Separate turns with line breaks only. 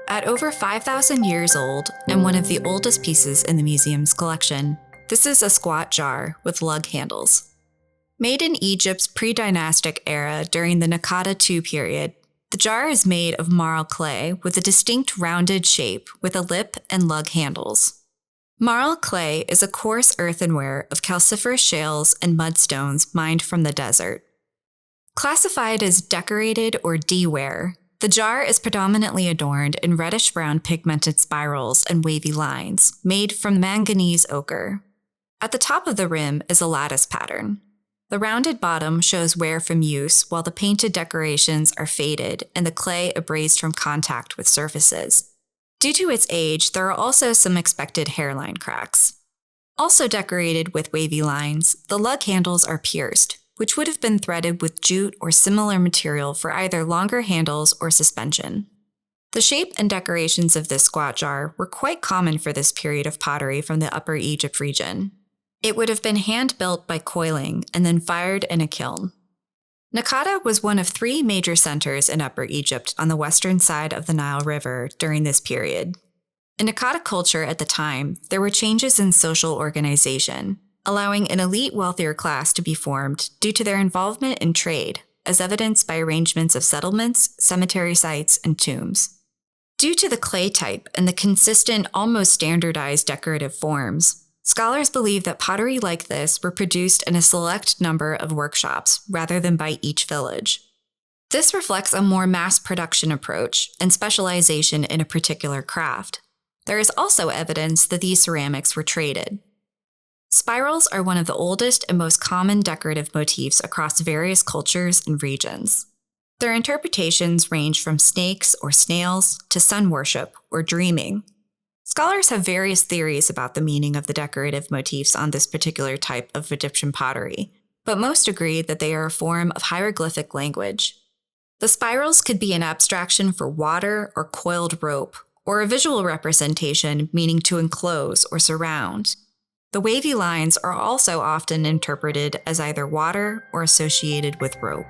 At over 5,000 years old and one of the oldest pieces in the museum's collection, this is a squat jar with lug handles. Made in Egypt's Predynastic era during the Naqada II period, the jar is made of marl clay with a distinct rounded shape with a lip and lug handles. Marl clay is a coarse earthenware of calciferous shales and mudstones mined from the desert. Classified as decorated or D-ware, the jar is predominantly adorned in reddish-brown pigmented spirals and wavy lines, made from manganese ochre. At the top of the rim is a lattice pattern. The rounded bottom shows wear from use, while the painted decorations are faded and the clay abrased from contact with surfaces. Due to its age, there are also some expected hairline cracks. Also decorated with wavy lines, the lug handles are pierced, which would have been threaded with jute or similar material for either longer handles or suspension. The shape and decorations of this squat jar were quite common for this period of pottery from the Upper Egypt region. It would have been hand-built by coiling and then fired in a kiln. Naqada was one of 3 major centers in Upper Egypt on the western side of the Nile River during this period. In Naqada culture at the time, there were changes in social organization, allowing an elite wealthier class to be formed due to their involvement in trade, as evidenced by arrangements of settlements, cemetery sites, and tombs. Due to the clay type and the consistent, almost standardized decorative forms, scholars believe that pottery like this were produced in a select number of workshops rather than by each village. This reflects a more mass production approach and specialization in a particular craft. There is also evidence that these ceramics were traded. Spirals are one of the oldest and most common decorative motifs across various cultures and regions. Their interpretations range from snakes or snails to sun worship or dreaming. Scholars have various theories about the meaning of the decorative motifs on this particular type of Egyptian pottery, but most agree that they are a form of hieroglyphic language. The spirals could be an abstraction for water or coiled rope, or a visual representation meaning to enclose or surround. The wavy lines are also often interpreted as either water or associated with rope.